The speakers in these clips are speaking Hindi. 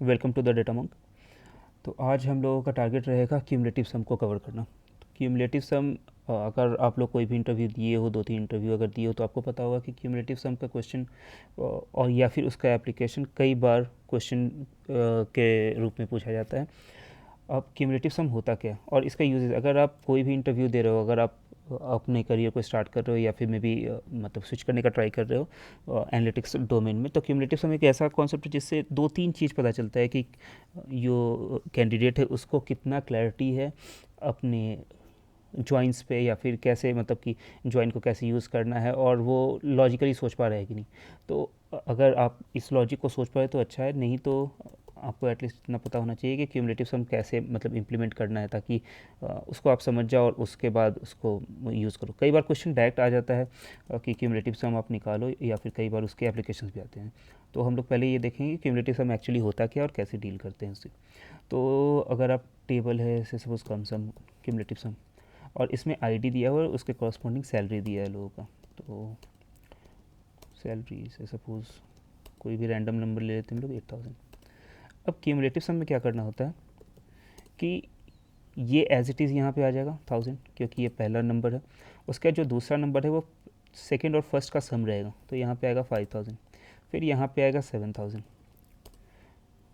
Welcome to the Data Monk. तो आज हम लोगों का टारगेट रहेगा क्यूमुलेटिव सम को कवर करना। तो क्यूमुलेटिव सम, अगर आप लोग कोई भी इंटरव्यू दिए हो, 2-3 इंटरव्यू अगर दिए हो, तो आपको पता होगा कि क्यूमुलेटिव सम का क्वेश्चन और या फिर उसका एप्लीकेशन कई बार क्वेश्चन के रूप में पूछा जाता है। अब क्यूमुलेटिव सम होता क्या है और इसका यूजेस, अगर आप कोई भी इंटरव्यू दे रहे हो, अगर आप अपने करियर को स्टार्ट कर रहे हो या फिर मे बी मतलब स्विच करने का ट्राई कर रहे हो एनालिटिक्स डोमेन में, तो क्यूमुलेटिव सम एक ऐसा कॉन्सेप्ट है जिससे 2-3 चीज़ पता चलता है कि जो कैंडिडेट है उसको कितना क्लैरिटी है अपने जॉइंट्स पे, या फिर कैसे मतलब कि जॉइंट को कैसे यूज़ करना है और वो लॉजिकली सोच पा रहा है कि नहीं। तो अगर आप इस लॉजिक को सोच पाए तो अच्छा है, नहीं तो आपको एटलीस्ट इतना पता होना चाहिए कि क्यूमुलेटिव सम कैसे मतलब इम्प्लीमेंट करना है, ताकि उसको आप समझ जाओ और उसके बाद उसको यूज़ करो। कई बार क्वेश्चन डायरेक्ट आ जाता है कि क्यूमुलेटिव सम आप निकालो, या फिर कई बार उसके एप्लीकेशंस भी आते हैं। तो हम लोग पहले ये देखेंगे क्यूमुलेटिव सम एक्चुअली होता क्या और कैसे डील करते हैं उससे। तो अगर आप टेबल है से सपोज कम सम, क्यूमुलेटिव सम, और इसमें आईडी दिया हुआ है, उसके कॉरस्पॉन्डिंग सैलरी दिया है लोगों का। तो सैलरी से सपोज कोई भी रैंडम नंबर ले लेते हैं हम लोग, 8000। अब क्यूमुलेटिव सम में क्या करना होता है कि ये एज इट इज़ यहाँ पे आ जाएगा 1000, क्योंकि ये पहला नंबर है। उसका जो दूसरा नंबर है वो सेकंड और फर्स्ट का सम रहेगा, तो यहाँ पे आएगा 5000, फिर यहाँ पे आएगा 7000,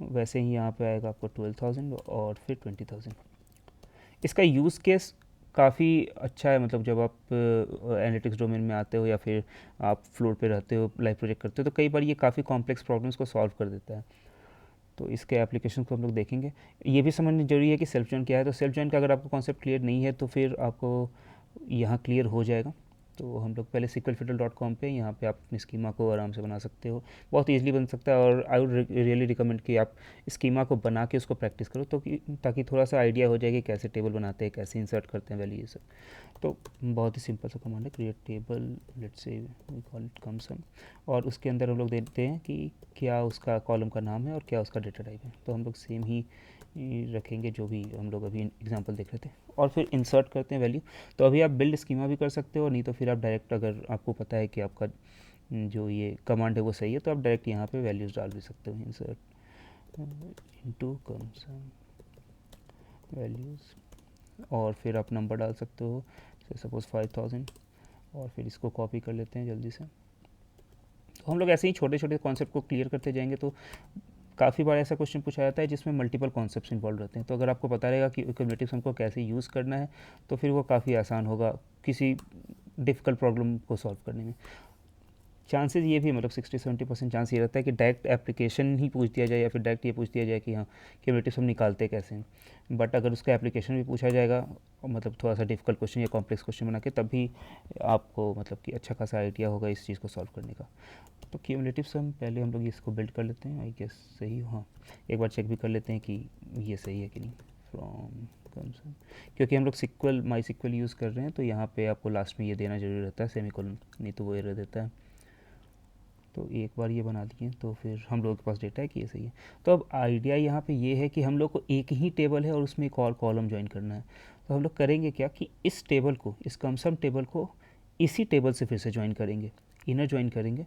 वैसे ही यहाँ पे आएगा आपको 12000 और फिर 20000। इसका यूज़ केस काफ़ी अच्छा है, मतलब जब आप एनालिटिक्स डोमेन में आते हो या फिर आप फ्लोर पे रहते हो, लाइव प्रोजेक्ट करते हो, तो कई बार ये काफ़ी कॉम्प्लेक्स प्रॉब्लम्स को सॉल्व कर देता है। तो इसके एप्लीकेशन को हम लोग देखेंगे। ये भी समझना जरूरी है कि सेल्फ जॉइन क्या है। तो सेल्फ जॉइन का अगर आपको कॉन्सेप्ट क्लियर नहीं है तो फिर आपको यहाँ क्लियर हो जाएगा। तो हम लोग पहले sqlfiddle.com पे, यहाँ पे आप अपनी स्कीमा को आराम से बना सकते हो, बहुत ईजिली बन सकता है। और आई वुड रियली रिकमेंड कि आप स्कीमा को बना के उसको प्रैक्टिस करो, तो कि ताकि थोड़ा सा आइडिया हो जाए कि कैसे टेबल बनाते हैं, कैसे इंसर्ट करते हैं वैल्यू, ये सब। तो बहुत ही सिंपल सा कमांड है, create table, let's say we call it कम सम, और उसके अंदर हम लोग देखते हैं कि क्या उसका कॉलम का नाम है और क्या उसका डेटा टाइप है। तो हम लोग सेम ही रखेंगे जो भी हम लोग अभी एग्जांपल देख रहे थे, और फिर इंसर्ट करते हैं वैल्यू। तो अभी आप बिल्ड स्कीमा भी कर सकते हो, नहीं तो फिर आप डायरेक्ट, अगर आपको पता है कि आपका जो ये कमांड है वो सही है, तो आप डायरेक्ट यहाँ पे वैल्यूज़ डाल भी सकते हो, इंसर्ट इनटू कम सम वैल्यूज़, और फिर आप नंबर डाल सकते हो, सपोज 5000, और फिर इसको कॉपी कर लेते हैं जल्दी से। तो हम लोग ऐसे ही छोटे छोटे कॉन्सेप्ट को क्लियर करते जाएंगे। तो काफ़ी बार ऐसा क्वेश्चन पूछा जाता है जिसमें मल्टीपल कॉन्सेप्ट्स इन्वॉल्व रहते हैं, तो अगर आपको पता रहेगा कि क्यूमुलेटिव सम को कैसे यूज़ करना है, तो फिर वो काफ़ी आसान होगा किसी डिफ़िकल्ट प्रॉब्लम को सॉल्व करने में। चांसेस ये भी, मतलब 60-70% चांस ये रहता है कि डायरेक्ट एप्लीकेशन ही पूछ दिया जाए, या फिर डायरेक्ट ये पूछ दिया जाए कि हाँ क्यूमुलेटिव सम निकालते कैसे हैं। बट अगर उसका एप्लीकेशन भी पूछा जाएगा, मतलब थोड़ा सा डिफिकल्ट क्वेश्चन या कॉम्प्लेक्स क्वेश्चन बना के, तब भी आपको मतलब कि अच्छा खासा आइडिया होगा इस चीज़ को सॉल्व करने का। तो क्यूमुलेटिव सम पहले हम लोग इसको बिल्ड कर लेते हैं, आई गेस सही हो। हाँ, एक बार चेक भी कर लेते हैं कि ये सही है कि नहीं। फ्रॉम कम सम, क्योंकि हम लोग सिक्वल माई सिक्वल यूज़ कर रहे हैं, तो यहाँ पे आपको लास्ट में ये देना जरूरी रहता है, सेमीकोलन, नहीं तो वो एरर देता है। तो एक बार ये बना दिए तो फिर हम लोगों के पास डेटा है कि ये सही है। तो अब आइडिया यहाँ पे ये है कि हम लोग को एक ही टेबल है और उसमें एक और कॉलम ज्वाइन करना है। तो हम लोग करेंगे क्या कि इस टेबल को, इस कम सम टेबल को इसी टेबल से फिर से ज्वाइन करेंगे, इनर ज्वाइन करेंगे।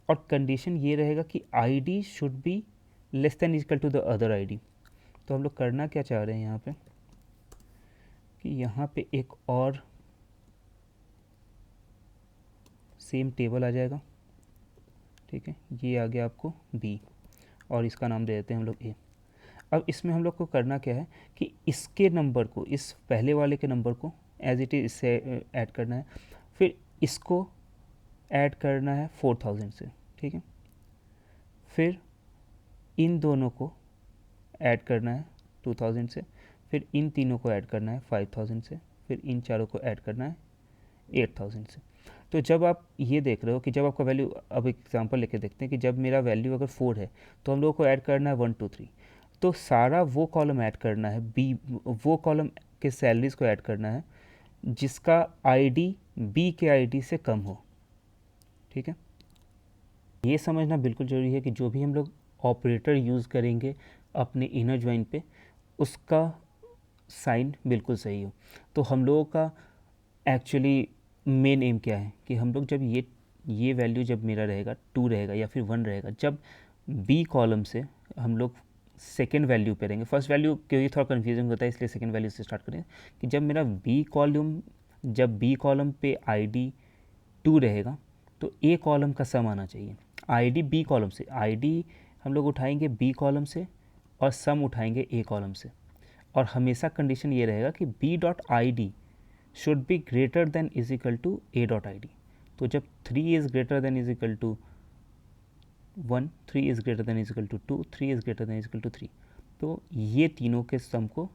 और कंडीशन ये रहेगा कि ID should be less than equal to the other ID. तो हम लोग करना क्या चाह रहे हैं यहाँ पे कि यहाँ पे एक और सेम टेबल आ जाएगा, ठीक है। ये आ गया आपको बी, और इसका नाम दे देते हैं हम लोग ए। अब इसमें हम लोग को करना क्या है कि इसके नंबर को, इस पहले वाले के नंबर को एज इट इज इससे ऐड करना है, फिर इसको ऐड करना है 4000 से, ठीक है। फिर इन दोनों को ऐड करना है 2000 से, फिर इन तीनों को ऐड करना है 5000 से, फिर इन चारों को ऐड करना है 8000 से। तो जब आप ये देख रहे हो कि जब आपका वैल्यू, अब एग्जांपल लेके देखते हैं कि जब मेरा वैल्यू अगर 4 है, तो हम लोगों को ऐड करना है 1 2 3। तो सारा वो कॉलम ऐड करना है बी, वो कॉलम के सैलरीज को ऐड करना है जिसका आईडी बी के आईडी से कम हो, ठीक है। ये समझना बिल्कुल ज़रूरी है कि जो भी हम लोग ऑपरेटर यूज़ करेंगे अपने इनर ज्वाइन पे, उसका साइन बिल्कुल सही हो। तो हम लोगों का एक्चुअली मेन एम क्या है कि हम लोग जब ये वैल्यू जब मेरा रहेगा 2 रहेगा या फिर 1 रहेगा, जब बी कॉलम से हम लोग सेकेंड वैल्यू पे रहेंगे। फर्स्ट वैल्यू क्योंकि थोड़ा कन्फ्यूजिंग होता है इसलिए सेकेंड वैल्यू से स्टार्ट करें कि जब बी कॉलम पे आईडी 2 रहेगा तो ए कॉलम का सम आना चाहिए। आईडी बी कॉलम से, आईडी हम लोग उठाएंगे बी कॉलम से और सम उठाएंगे ए कॉलम से, और हमेशा कंडीशन ये रहेगा कि B dot I D should be greater than is equal to A dot I D. तो जब 3 is greater than is equal to 1, 3 is greater than is equal to 2, 3 is greater than is equal to 3, तो ये तीनों के सम को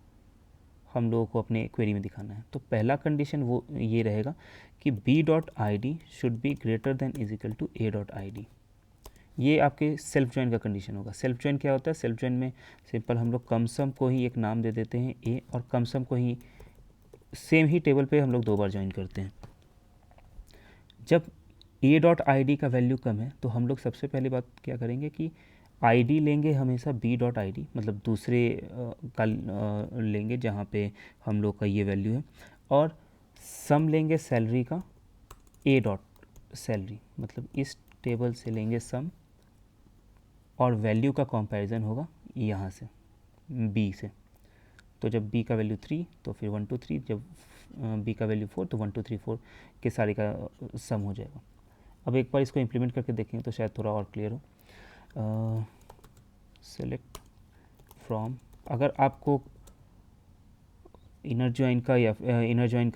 हम लोगों को अपने क्वेरी में दिखाना है। तो पहला कंडीशन वो ये रहेगा कि B dot I D should be greater than is equal to A dot I D. ये आपके सेल्फ ज्वाइन का कंडीशन होगा। सेल्फ ज्वाइन क्या होता है? सेल्फ ज्वाइन में सिंपल हम लोग कम सम को ही एक नाम दे देते हैं ए, और कम सम को ही सेम ही टेबल पे हम लोग 2 बार ज्वाइन करते हैं। जब ए डॉट आई डी का वैल्यू कम है तो हम लोग सबसे पहली बात क्या करेंगे कि आई डी लेंगे हमेशा बी डॉट आई डी, मतलब दूसरे का लेंगे जहाँ पे हम लोग का ये वैल्यू है, और सम लेंगे सैलरी का ए डॉट सैलरी, मतलब इस टेबल से लेंगे सम और वैल्यू का कंपैरिजन होगा यहाँ से बी से। तो जब बी का वैल्यू 3 तो फिर 1 2 3, जब बी का वैल्यू 4 तो 1 2 3 4 के सारे का सम हो जाएगा। अब एक बार इसको इम्प्लीमेंट करके देखेंगे तो शायद थोड़ा और क्लियर हो। सेलेक्ट फ्रॉम, अगर आपको इनर जॉइन का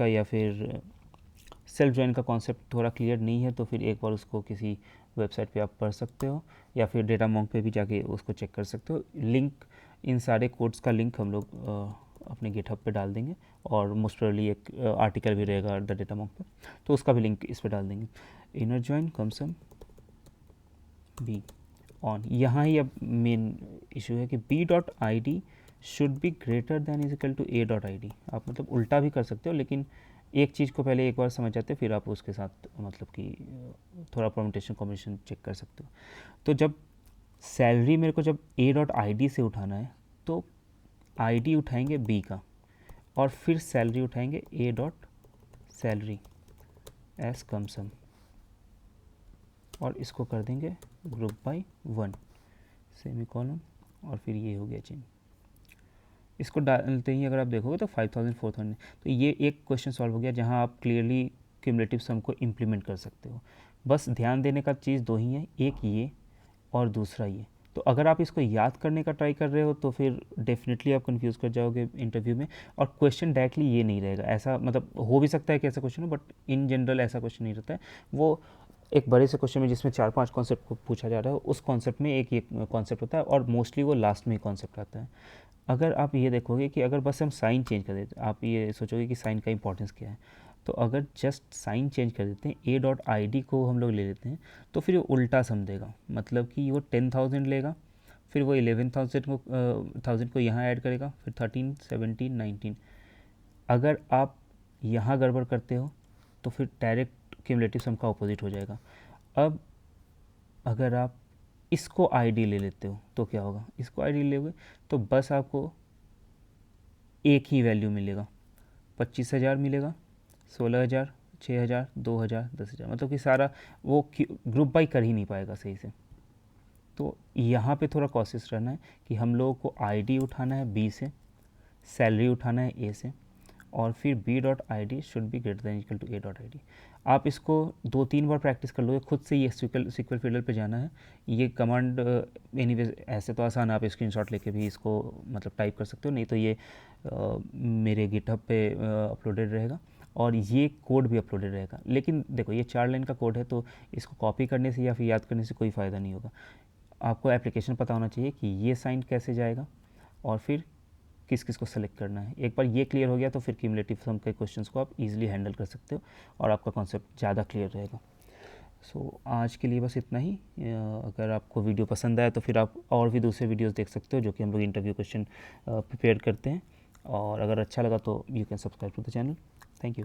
या फिर सेल्फ जॉइन का कॉन्सेप्ट थोड़ा क्लियर नहीं है तो फिर एक बार उसको किसी वेबसाइट पे आप पढ़ सकते हो या फिर डेटामॉन्क पे भी जाके उसको चेक कर सकते हो। लिंक, इन सारे कोड्स का लिंक हम लोग अपने गिटहब पे डाल देंगे, और मोस्ट प्रोबेबली एक आर्टिकल भी रहेगा द डेटामॉन्क पे, तो उसका भी लिंक इस पे डाल देंगे। इनर जॉइन कम सम बी ऑन, यहाँ ही अब मेन इशू है कि B dot I D should be greater than is equal to A dot I D. आप मतलब उल्टा भी कर सकते हो, लेकिन एक चीज़ को पहले एक बार समझ जाते फिर आप उसके साथ मतलब कि थोड़ा परम्यूटेशन कॉम्बिनेशन चेक कर सकते हो। तो जब सैलरी मेरे को जब ए डॉट आई डी से उठाना है तो आई डी उठाएंगे बी का और फिर सैलरी उठाएंगे ए डॉट सैलरी एस कम सम, और इसको कर देंगे ग्रुप बाय 1 सेमी कॉलम, और फिर ये हो गया चेंज। इसको डालते ही अगर आप देखोगे तो 5000 400, तो ये एक क्वेश्चन सॉल्व हो गया जहाँ आप क्लियरली क्यूमुलेटिव सम को इम्प्लीमेंट कर सकते हो। बस ध्यान देने का चीज़ 2 ही है, एक ये और दूसरा ये। तो अगर आप इसको याद करने का ट्राई कर रहे हो तो फिर डेफिनेटली आप कंफ्यूज कर जाओगे इंटरव्यू में, और क्वेश्चन डायरेक्टली ये नहीं रहेगा। ऐसा मतलब हो भी सकता है कि ऐसा क्वेश्चन हो, बट इन जनरल ऐसा क्वेश्चन नहीं रहता है। वो एक बड़े से क्वेश्चन में जिसमें 4-5 कॉन्सेप्ट को पूछा जा रहा है, उस कॉन्सेप्ट में एक ये कॉन्सेप्ट होता है, और मोस्टली वो लास्ट में ही कॉन्सेप्ट आता है। अगर आप ये देखोगे कि अगर बस हम साइन चेंज कर देते, आप ये सोचोगे कि साइन का इंपॉर्टेंस क्या है, तो अगर जस्ट साइन चेंज कर देते हैं, ए डॉट आई डी को हम लोग ले लेते हैं, तो फिर वो उल्टा सम देगा। मतलब कि वो 10,000 लेगा, फिर वो 11,000 को यहाँ ऐड करेगा, फिर 13 17 19। अगर आप यहाँ गड़बड़ करते हो तो फिर डायरेक्ट क्यूमुलेटिव सम का अपोजिट हो जाएगा। अब अगर आप इसको आईडी ले लेते हो तो क्या होगा? इसको आईडी लोगे तो बस आपको एक ही वैल्यू मिलेगा, 25,000 मिलेगा, 16,000, 6,000, 2,000, 10,000, मतलब कि सारा वो ग्रुप बाई कर ही नहीं पाएगा सही से। तो यहाँ पे थोड़ा कोशिश रहना है कि हम लोगों को आईडी उठाना है बी से, सैलरी उठाना है ए से, और फिर B dot I D should be greater than equal to A dot I D. आप इसको 2-3 बार प्रैक्टिस कर लोगे खुद से। ये सिक्वल फील्डर पे जाना है, ये कमांड एनीवेज ऐसे तो आसान, आप स्क्रीनशॉट लेके भी इसको मतलब टाइप कर सकते हो, नहीं तो ये मेरे गिटहब पे अपलोडेड रहेगा, और ये कोड भी अपलोडेड रहेगा। लेकिन देखो ये 4 लाइन का कोड है, तो इसको कॉपी करने से या फिर याद करने से कोई फ़ायदा नहीं होगा। आपको एप्लीकेशन पता होना चाहिए कि ये साइन कैसे जाएगा और फिर किस किस को सेलेक्ट करना है। एक बार ये क्लियर हो गया तो फिर क्यूमुलेटिव सम के क्वेश्चंस को आप इजीली हैंडल कर सकते हो और आपका कॉन्सेप्ट ज़्यादा क्लियर रहेगा। सो आज के लिए बस इतना ही। अगर आपको वीडियो पसंद आया तो फिर आप और भी दूसरे वीडियोस देख सकते हो जो कि हम लोग इंटरव्यू क्वेश्चन प्रिपेयर करते हैं, और अगर अच्छा लगा तो you can subscribe to the channel. Thank you.